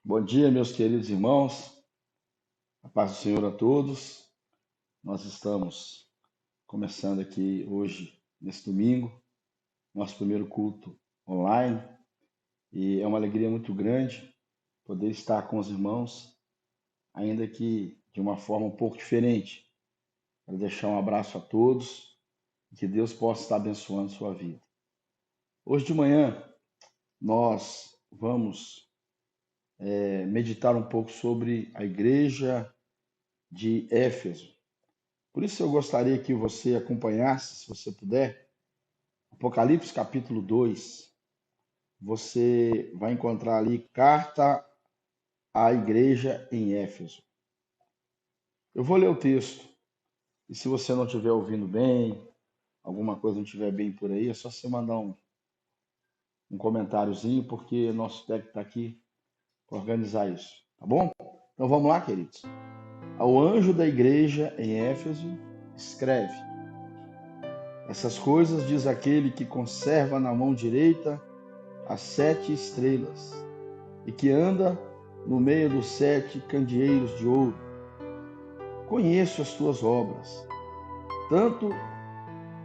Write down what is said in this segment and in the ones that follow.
Bom dia, meus queridos irmãos. A paz do Senhor a todos. Nós estamos começando aqui hoje, nesse domingo, nosso primeiro culto online. E é uma alegria muito grande poder estar com os irmãos, ainda que de uma forma um pouco diferente. Quero deixar um abraço a todos e que Deus possa estar abençoando sua vida. Hoje de manhã, nós vamos meditar um pouco sobre a igreja de Éfeso. Por isso eu gostaria que você acompanhasse, se você puder, Apocalipse capítulo 2. Você vai encontrar ali carta à igreja em Éfeso. Eu vou ler o texto. E se você não estiver ouvindo bem, alguma coisa não estiver bem por aí, é só você mandar um comentáriozinho, porque nosso técnico está aqui para organizar isso. Tá bom? Então vamos lá, queridos. Ao anjo da igreja em Éfeso, escreve: essas coisas diz aquele que conserva na mão direita as 7 estrelas e que anda no meio dos 7 candeeiros de ouro. Conheço as tuas obras, tanto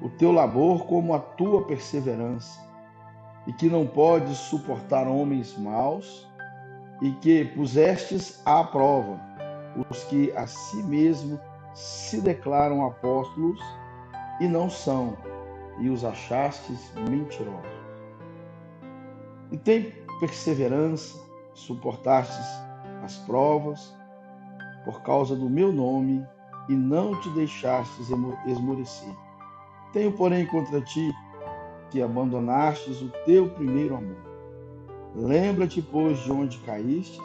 o teu labor como a tua perseverança, e que não podes suportar homens maus, e que pusestes à prova os que a si mesmo se declaram apóstolos e não são, e os achastes mentirosos. E tem perseverança, suportastes as provas por causa do meu nome e não te deixastes esmorecer. Tenho, porém, contra ti que abandonastes o teu primeiro amor. Lembra-te, pois, de onde caístes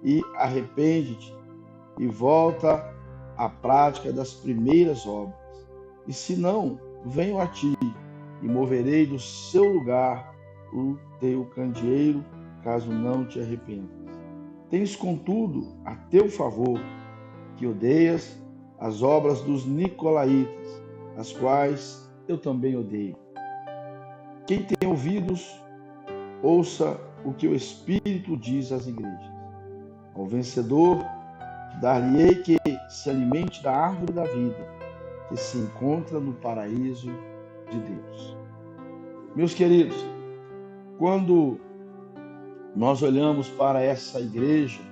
e arrepende-te e volta à prática das primeiras obras. E se não, venho a ti e moverei do seu lugar o teu candeeiro, caso não te arrependas. Tens, contudo, a teu favor que odeias as obras dos nicolaítas, as quais eu também odeio. Quem tem ouvidos, ouça o que o Espírito diz às igrejas. Ao vencedor, dar-lhe-ei que se alimente da árvore da vida, que se encontra no paraíso de Deus. Meus queridos, quando nós olhamos para essa igreja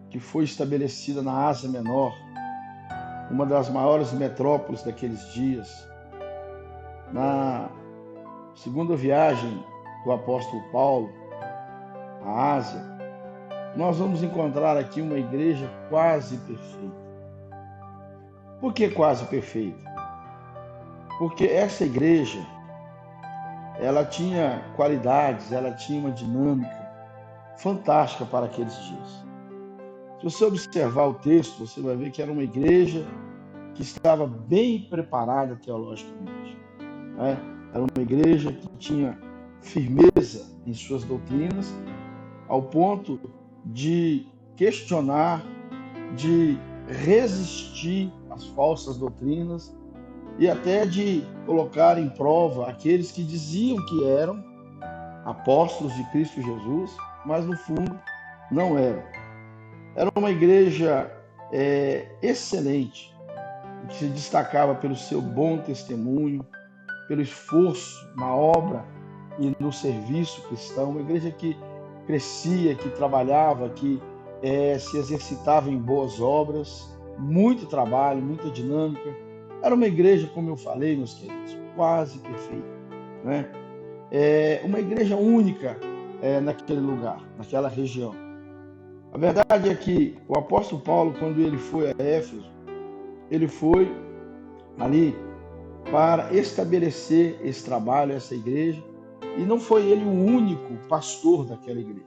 que foi estabelecida na Ásia Menor, uma das maiores metrópoles daqueles dias, na segunda viagem do apóstolo Paulo à Ásia, nós vamos encontrar aqui uma igreja quase perfeita. Por que quase perfeita? Porque essa igreja, ela tinha qualidades, ela tinha uma dinâmica fantástica para aqueles dias. Se você observar o texto, você vai ver que era uma igreja que estava bem preparada teologicamente, né? Era uma igreja que tinha firmeza em suas doutrinas, ao ponto de questionar, de resistir às falsas doutrinas e até de colocar em prova aqueles que diziam que eram apóstolos de Cristo Jesus, mas no fundo não eram. Era uma igreja excelente, que se destacava pelo seu bom testemunho, pelo esforço na obra e no serviço cristão, uma igreja que crescia, que trabalhava, que se exercitava em boas obras, muito trabalho, muita dinâmica. Era uma igreja, como eu falei, meus queridos, quase perfeita, né? Uma igreja única naquele lugar, naquela região. A verdade é que o apóstolo Paulo, quando ele foi a Éfeso, ele foi ali para estabelecer esse trabalho, essa igreja, e não foi ele o único pastor daquela igreja.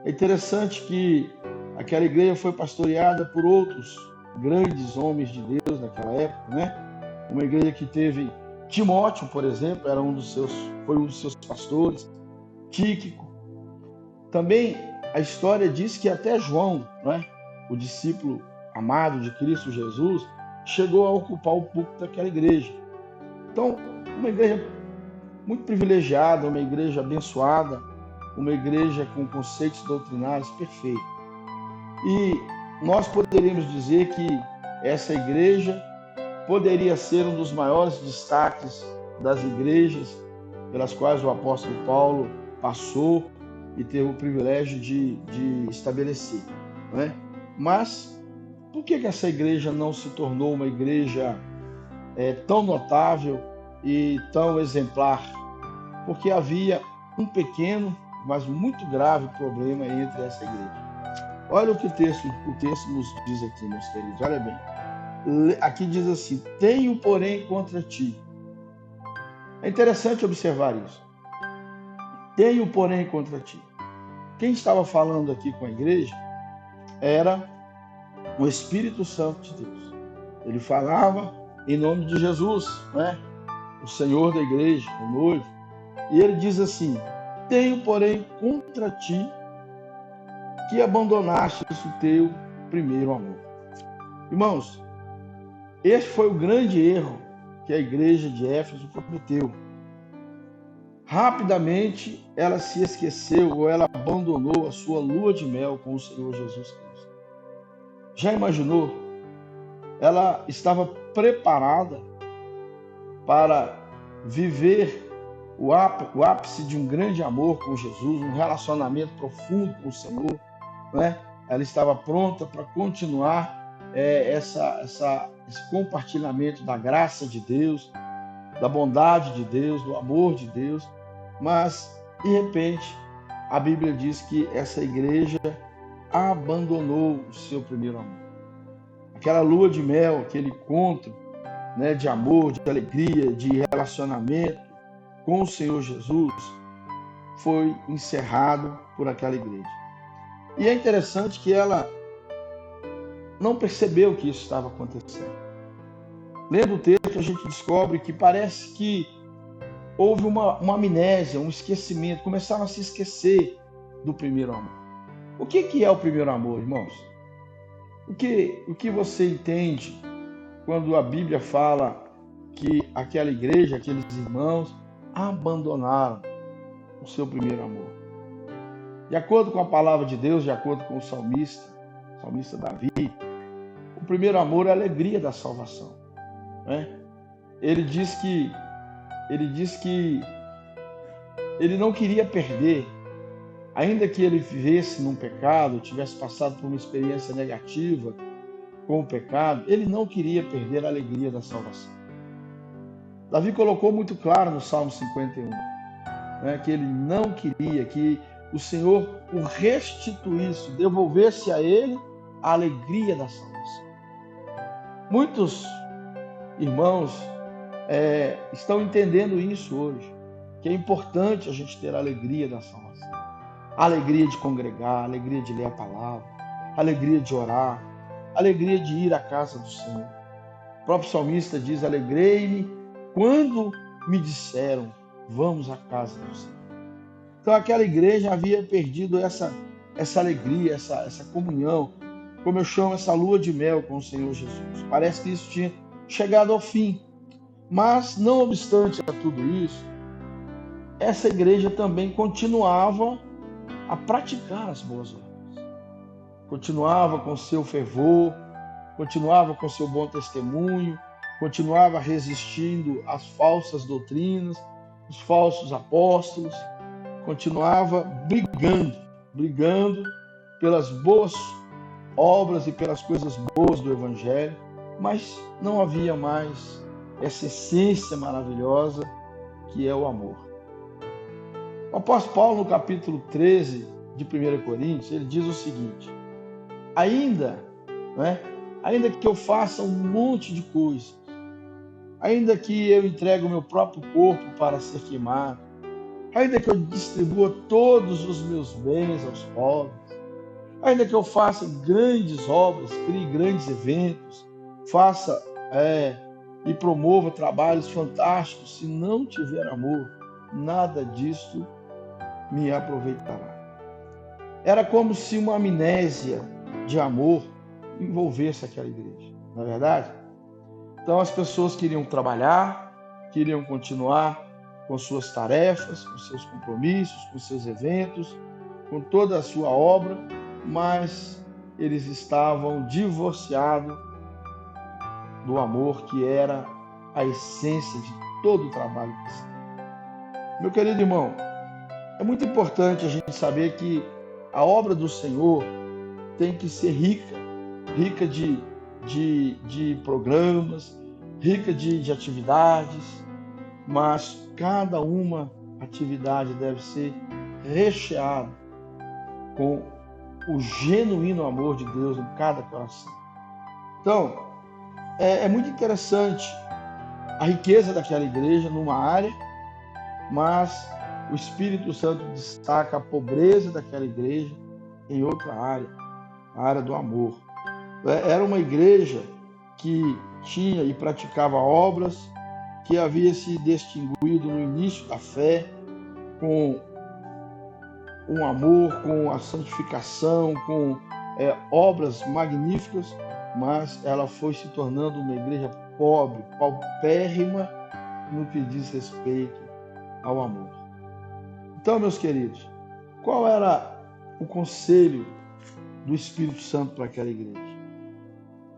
É interessante que aquela igreja foi pastoreada por outros grandes homens de Deus naquela época, né? Uma igreja que teve Timóteo, por exemplo, foi um dos seus pastores, Tíquico. Também a história diz que até João, né, o discípulo amado de Cristo Jesus, chegou a ocupar o púlpito daquela igreja. Então, uma igreja muito privilegiada, uma igreja abençoada, uma igreja com conceitos doutrinários perfeitos. E nós poderíamos dizer que essa igreja poderia ser um dos maiores destaques das igrejas pelas quais o apóstolo Paulo passou e teve o privilégio de estabelecer, não é? Mas por que essa igreja não se tornou uma igreja tão notável e tão exemplar? Porque havia um pequeno, mas muito grave problema entre essa igreja. Olha o que o texto nos diz aqui, meus queridos, olha bem. Aqui diz assim: tenho, porém, contra ti. É interessante observar isso. Tenho, porém, contra ti. Quem estava falando aqui com a igreja era o Espírito Santo de Deus. Ele falava em nome de Jesus, né? O Senhor da igreja, o noivo. E ele diz assim: tenho, porém, contra ti que abandonaste o teu primeiro amor. Irmãos, esse foi o grande erro que a igreja de Éfeso cometeu. Rapidamente ela se esqueceu ou ela abandonou a sua lua de mel com o Senhor Jesus Cristo. Já imaginou? Ela estava preparada para viver o ápice de um grande amor com Jesus, um relacionamento profundo com o Senhor, né? Ela estava pronta para continuar esse compartilhamento da graça de Deus, da bondade de Deus, do amor de Deus, mas de repente a Bíblia diz que essa igreja abandonou o seu primeiro amor. Aquela lua de mel, aquele encontro, né, de amor, de alegria, de relacionamento com o Senhor Jesus foi encerrado por aquela igreja. E é interessante que ela não percebeu que isso estava acontecendo. Lendo o texto, a gente descobre que parece que houve uma amnésia, um esquecimento, começaram a se esquecer do primeiro amor. O que é o primeiro amor, irmãos? O que você entende quando a Bíblia fala que aquela igreja, aqueles irmãos, abandonaram o seu primeiro amor? De acordo com a palavra de Deus, de acordo com o salmista Davi, o primeiro amor é a alegria da salvação, né? Ele diz que ele não queria perder, ainda que ele vivesse num pecado, tivesse passado por uma experiência negativa com o pecado, ele não queria perder a alegria da salvação. Davi colocou muito claro no Salmo 51, né, que ele não queria que o Senhor o restituísse, devolvesse a ele a alegria da salvação. Muitos irmãos estão entendendo isso hoje, que é importante a gente ter a alegria da salvação. A alegria de congregar, a alegria de ler a palavra, a alegria de orar, a alegria de ir à casa do Senhor. O próprio salmista diz: alegrei-me quando me disseram, vamos à casa do Senhor. Então aquela igreja havia perdido essa alegria, essa comunhão, como eu chamo, essa lua de mel com o Senhor Jesus. Parece que isso tinha chegado ao fim. Mas, não obstante a tudo isso, essa igreja também continuava a praticar as boas obras. Continuava com seu fervor, continuava com seu bom testemunho, continuava resistindo às falsas doutrinas, os falsos apóstolos, continuava brigando pelas boas obras e pelas coisas boas do Evangelho, mas não havia mais essa essência maravilhosa que é o amor. O apóstolo Paulo, no capítulo 13 de 1 Coríntios, ele diz o seguinte: ainda que eu faça um monte de coisas, ainda que eu entregue o meu próprio corpo para ser queimado, ainda que eu distribua todos os meus bens aos pobres, ainda que eu faça grandes obras, crie grandes eventos, faça e promova trabalhos fantásticos, se não tiver amor, nada disso me aproveitará. Era como se uma amnésia de amor envolvesse aquela igreja, não é verdade? Então as pessoas queriam trabalhar, queriam continuar com suas tarefas, com seus compromissos, com seus eventos, com toda a sua obra, mas eles estavam divorciados do amor que era a essência de todo o trabalho cristão. Meu querido irmão, é muito importante a gente saber que a obra do Senhor tem que ser rica, rica de programas, rica de atividades, mas cada uma atividade deve ser recheada com o genuíno amor de Deus em cada coração. Então, é muito interessante a riqueza daquela igreja numa área, mas o Espírito Santo destaca a pobreza daquela igreja em outra área, a área do amor. Era uma igreja que tinha e praticava obras, que havia se distinguido no início da fé com um amor, com a santificação, com obras magníficas, mas ela foi se tornando uma igreja pobre, paupérrima no que diz respeito ao amor. Então, meus queridos, qual era o conselho do Espírito Santo para aquela igreja?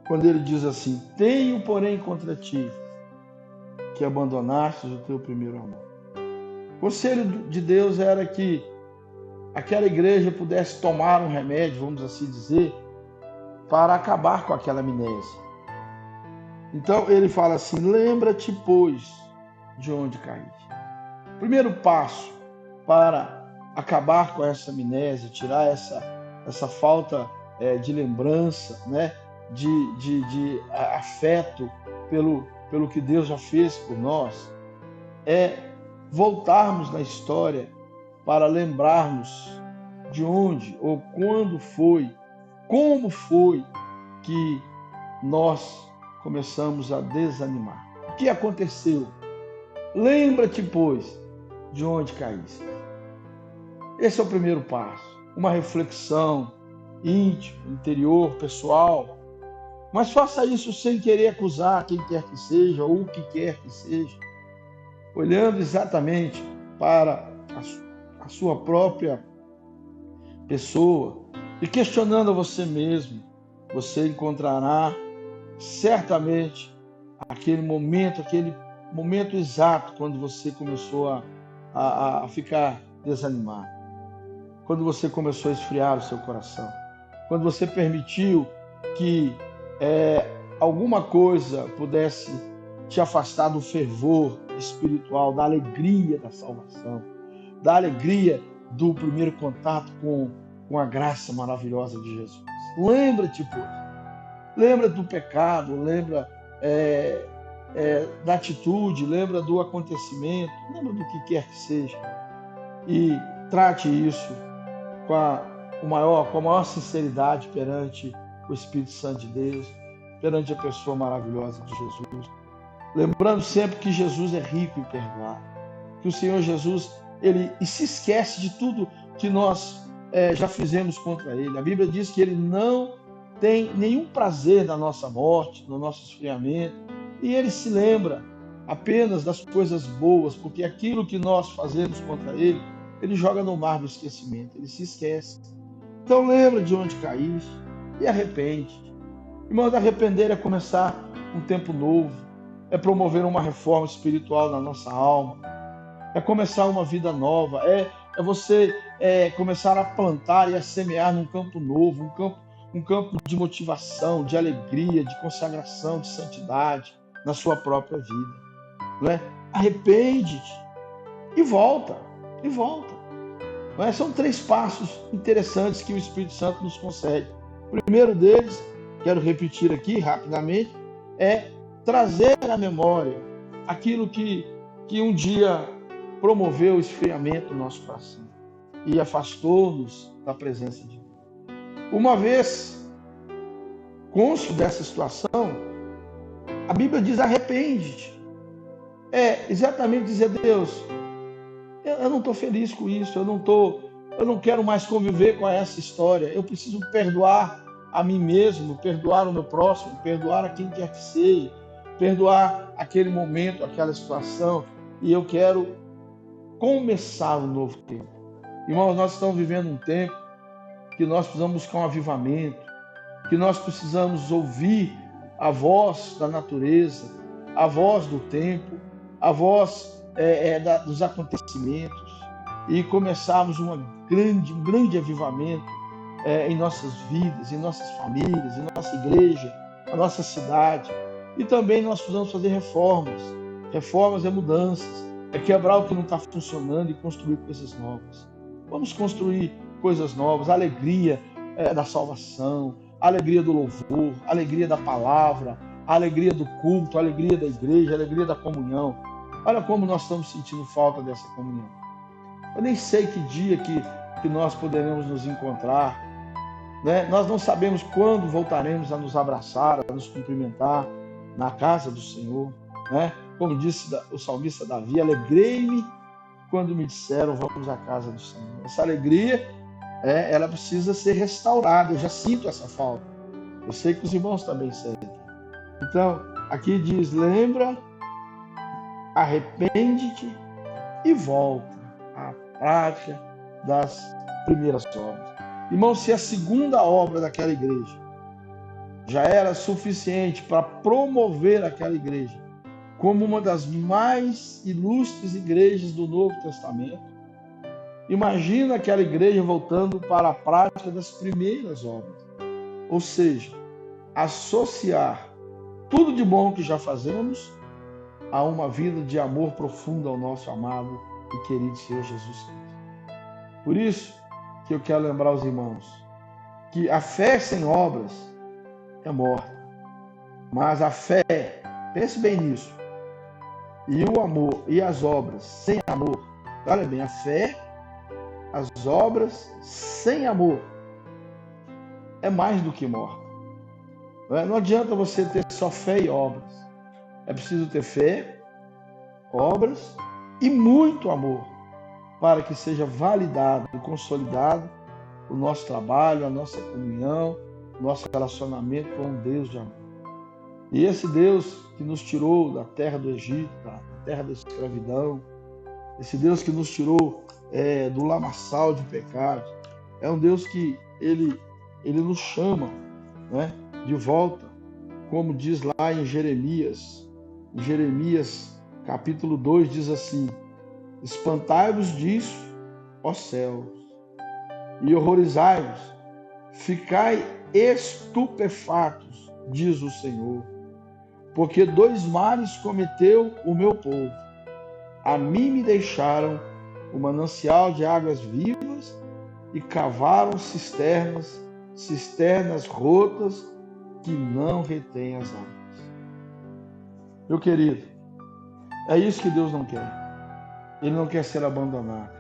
Quando ele diz assim: tenho, porém, contra ti que abandonastes o teu primeiro amor. O conselho de Deus era que aquela igreja pudesse tomar um remédio, vamos assim dizer, para acabar com aquela amnésia. Então ele fala assim: lembra-te, pois, de onde caíste. O primeiro passo para acabar com essa amnésia, tirar essa falta de lembrança, né, de afeto pelo que Deus já fez por nós, é voltarmos na história para lembrarmos de onde ou quando foi, como foi que nós começamos a desanimar. O que aconteceu? Lembra-te, pois, de onde caíste. Esse é o primeiro passo. Uma reflexão íntima, interior, pessoal. Mas faça isso sem querer acusar quem quer que seja ou o que quer que seja. Olhando exatamente para a sua própria pessoa e questionando a você mesmo, você encontrará certamente aquele momento exato quando você começou a ficar desanimado, quando você começou a esfriar o seu coração, quando você permitiu que alguma coisa pudesse te afastar do fervor espiritual, da alegria da salvação, da alegria do primeiro contato com a graça maravilhosa de Jesus. Lembra-te, pois. Lembra do pecado, lembra da atitude, lembra do acontecimento, lembra do que quer que seja. E trate isso com a maior sinceridade perante o Espírito Santo de Deus, perante a pessoa maravilhosa de Jesus. Lembrando sempre que Jesus é rico em perdoar, que o Senhor Jesus, ele se esquece de tudo que nós já fizemos contra ele. A Bíblia diz que ele não tem nenhum prazer na nossa morte, no nosso esfriamento, e ele se lembra apenas das coisas boas, porque aquilo que nós fazemos contra ele, ele joga no mar do esquecimento, ele se esquece. Então lembra de onde caíste e arrepende. Irmãos, arrepender é começar um tempo novo, é promover uma reforma espiritual na nossa alma, é começar uma vida nova, é você começar a plantar e a semear num campo novo, um campo de motivação, de alegria, de consagração, de santidade na sua própria vida. Não é? Arrepende-te e volta. Não é? São 3 passos interessantes que o Espírito Santo nos concede. O primeiro deles, quero repetir aqui rapidamente, é trazer à memória aquilo que um dia promoveu o esfriamento do nosso coração e afastou-nos da presença de Deus. Uma vez cônscio dessa situação, a Bíblia diz: arrepende-te. É exatamente dizer: Deus, eu não estou feliz com isso, eu não quero mais conviver com essa história, eu preciso perdoar a mim mesmo, perdoar o meu próximo, perdoar a quem quer que seja, perdoar aquele momento, aquela situação, e eu quero começar um novo tempo. Irmãos, nós estamos vivendo um tempo que nós precisamos buscar um avivamento, que nós precisamos ouvir a voz da natureza, a voz do tempo, a voz dos acontecimentos e começarmos um grande avivamento em nossas vidas, em nossas famílias, em nossa igreja, na nossa cidade. E também nós precisamos fazer reformas. Reformas é mudanças, é quebrar o que não está funcionando e construir coisas novas. Vamos construir coisas novas, a alegria da salvação, a alegria do louvor, a alegria da palavra, a alegria do culto, a alegria da igreja, a alegria da comunhão. Olha como nós estamos sentindo falta dessa comunhão. Eu nem sei que dia que nós poderemos nos encontrar, né? Nós não sabemos quando voltaremos a nos abraçar, a nos cumprimentar na casa do Senhor, né? Como disse o salmista Davi, alegrei-me quando me disseram vamos à casa do Senhor. Essa alegria, ela precisa ser restaurada. Eu já sinto essa falta. Eu sei que os irmãos também sentem. Então, aqui diz, lembra, arrepende-te e volta à prática das primeiras obras. Irmão, se a segunda obra daquela igreja já era suficiente para promover aquela igreja como uma das mais ilustres igrejas do Novo Testamento, imagina aquela igreja voltando para a prática das primeiras obras. Ou seja, associar tudo de bom que já fazemos a uma vida de amor profundo ao nosso amado e querido Senhor Jesus Cristo. Por isso que eu quero lembrar os irmãos que a fé sem obras é morta. Mas a fé, pense bem nisso, e o amor e as obras sem amor, olha bem, a fé, as obras sem amor é mais do que morta. Não adianta você ter só fé e obras. É preciso ter fé, obras e muito amor para que seja validado e consolidado o nosso trabalho, a nossa comunhão, o nosso relacionamento com um Deus de amor. E esse Deus que nos tirou da terra do Egito, da terra da escravidão, esse Deus que nos tirou do lamaçal de pecado, é um Deus que ele nos chama, né, de volta, como diz lá em Jeremias capítulo 2, diz assim, espantai-vos disso, ó céus, e horrorizai-vos, ficai estupefatos, diz o Senhor, porque 2 males cometeu o meu povo. A mim me deixaram o manancial de águas vivas e cavaram cisternas rotas que não retêm as águas. Meu querido, é isso que Deus não quer. Ele não quer ser abandonado.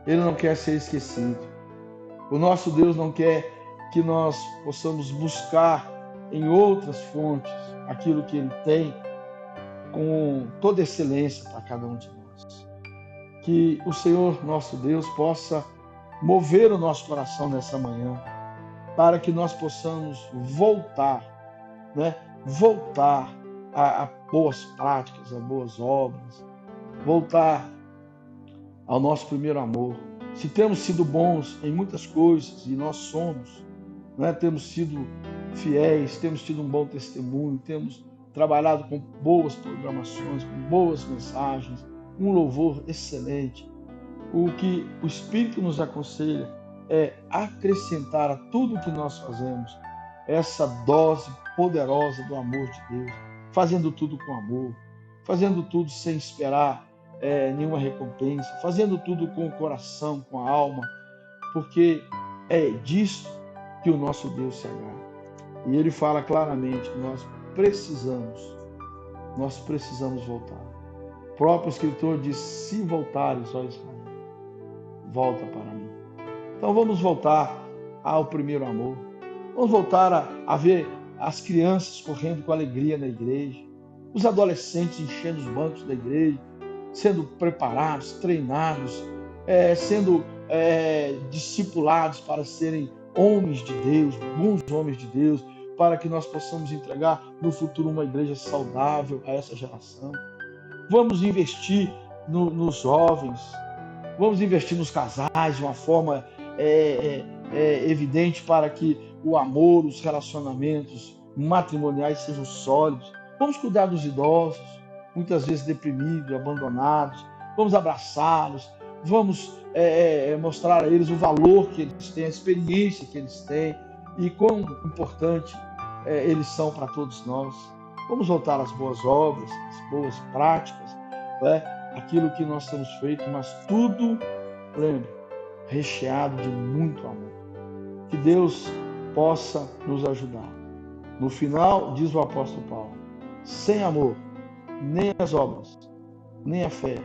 Ele não quer ser esquecido. O nosso Deus não quer que nós possamos buscar em outras fontes aquilo que Ele tem com toda excelência para cada um de nós. Que o Senhor, nosso Deus, possa mover o nosso coração nessa manhã para que nós possamos voltar, né? Voltar a boas práticas, a boas obras, voltar ao nosso primeiro amor. Se temos sido bons em muitas coisas, e nós somos, né? Temos sido fiéis, temos tido um bom testemunho, temos trabalhado com boas programações, com boas mensagens, um louvor excelente. O que o Espírito nos aconselha é acrescentar a tudo que nós fazemos essa dose poderosa do amor de Deus, fazendo tudo com amor, fazendo tudo sem esperar nenhuma recompensa, fazendo tudo com o coração, com a alma, porque é disso que o nosso Deus se agrada. E Ele fala claramente que nós precisamos voltar. O próprio escritor diz, se voltares, ó Israel, volta para mim. Então vamos voltar ao primeiro amor. Vamos voltar a ver as crianças correndo com alegria na igreja, os adolescentes enchendo os bancos da igreja, sendo preparados, treinados, sendo discipulados para serem homens de Deus, bons homens de Deus, para que nós possamos entregar no futuro uma igreja saudável a essa geração. Vamos investir nos jovens, vamos investir nos casais de uma forma evidente para que o amor, os relacionamentos matrimoniais sejam sólidos. Vamos cuidar dos idosos, muitas vezes deprimidos, abandonados. Vamos abraçá-los, vamos mostrar a eles o valor que eles têm, a experiência que eles têm e quão importante eles são para todos nós. Vamos voltar às boas obras, às boas práticas, aquilo que nós temos feito, mas tudo, lembre, recheado de muito amor. Que Deus possa nos ajudar. No final, diz o apóstolo Paulo, sem amor, nem as obras, nem a fé,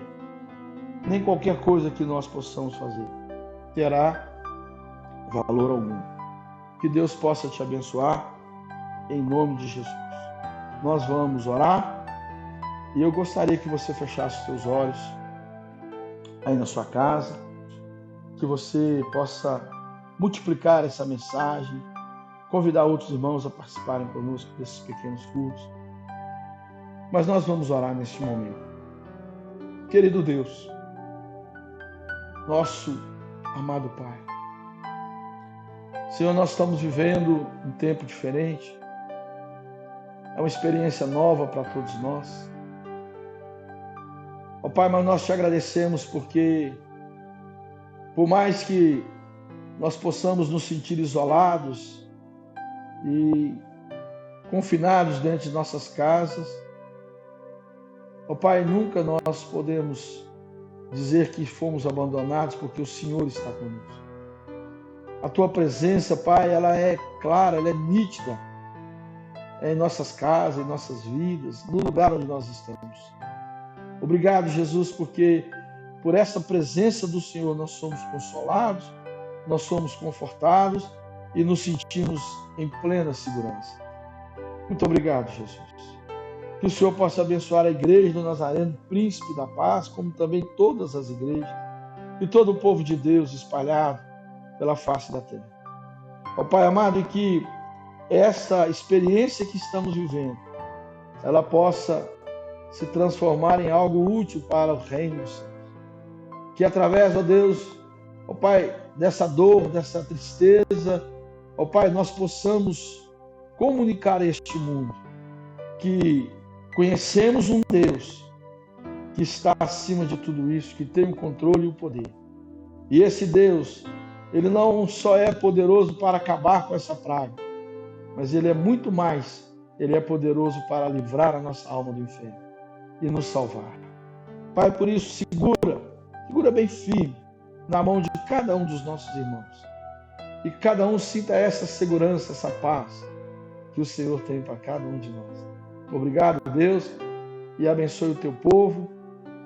nem qualquer coisa que nós possamos fazer terá valor algum. Que Deus possa te abençoar em nome de Jesus. Nós vamos orar e eu gostaria que você fechasse os seus olhos aí na sua casa, que você possa multiplicar essa mensagem, convidar outros irmãos a participarem conosco desses pequenos cultos. Mas nós vamos orar neste momento. Querido Deus, nosso amado Pai, Senhor, nós estamos vivendo um tempo diferente, é uma experiência nova para todos nós. Ó Pai, mas nós te agradecemos porque, por mais que nós possamos nos sentir isolados e confinados dentro de nossas casas, ó Pai, nunca nós podemos dizer que fomos abandonados porque o Senhor está conosco. A Tua presença, Pai, ela é clara, ela é nítida em nossas casas, em nossas vidas, no lugar onde nós estamos. Obrigado, Jesus, porque por essa presença do Senhor nós somos consolados, nós somos confortados e nos sentimos em plena segurança. Muito obrigado, Jesus. Que o Senhor possa abençoar a igreja do Nazareno, Príncipe da Paz, como também todas as igrejas e todo o povo de Deus espalhado pela face da terra. Ó Pai amado, e que essa experiência que estamos vivendo, ela possa se transformar em algo útil para o reino dos céus. Que através, ó Deus, ó Pai, dessa dor, dessa tristeza, ó Pai, nós possamos comunicar a este mundo que conhecemos um Deus que está acima de tudo isso, que tem o controle e o poder. E esse Deus, ele não só é poderoso para acabar com essa praga, mas ele é muito mais, ele é poderoso para livrar a nossa alma do inferno e nos salvar. Pai, por isso, segura bem firme na mão de cada um dos nossos irmãos. E cada um sinta essa segurança, essa paz que o Senhor tem para cada um de nós. Obrigado, Deus, e abençoe o teu povo,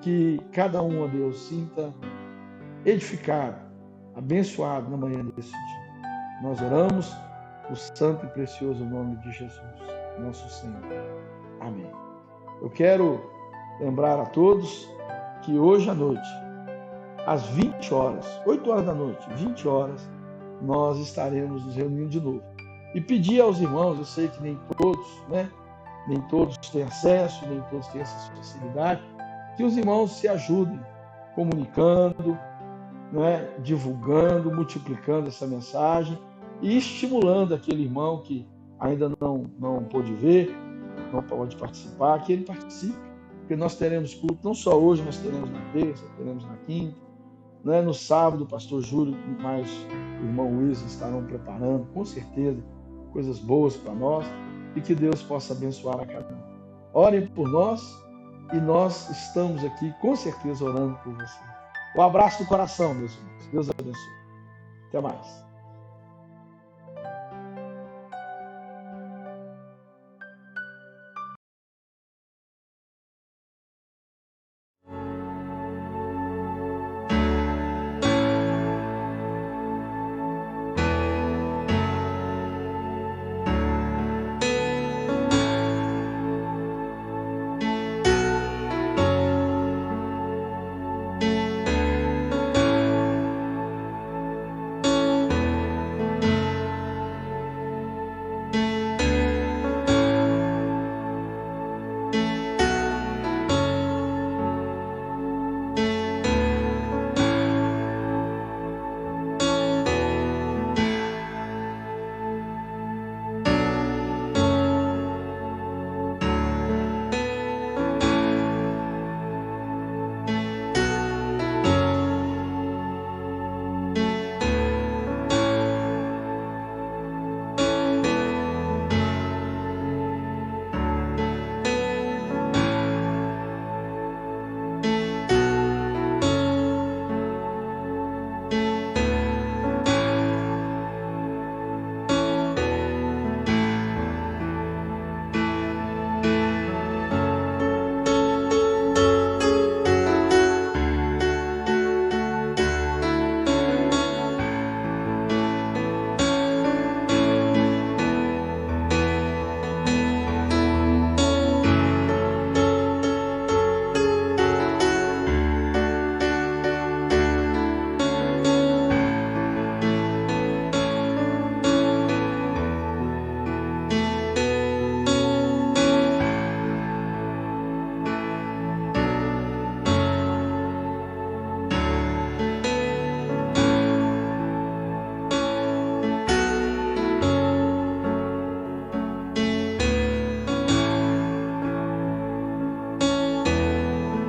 que cada um, ó Deus, sinta edificado, abençoado na manhã desse dia. Nós oramos no santo e precioso nome de Jesus, nosso Senhor. Amém. Eu quero lembrar a todos que hoje à noite, às 20 horas, 8 horas da noite, 20 horas, nós estaremos nos reunindo de novo. E pedir aos irmãos, eu sei que nem todos, nem todos têm acesso, nem todos têm essa facilidade, que os irmãos se ajudem comunicando, divulgando, multiplicando essa mensagem e estimulando aquele irmão que ainda não pôde ver, não pode participar, que ele participe, porque nós teremos culto não só hoje, mas teremos na terça, teremos na quinta, no sábado o pastor Júlio mais o irmão Luiz estarão preparando, com certeza, coisas boas para nós, e que Deus possa abençoar a cada um. Orem por nós e nós estamos aqui com certeza orando por vocês. Um abraço do coração, meus irmãos. Deus abençoe. Até mais.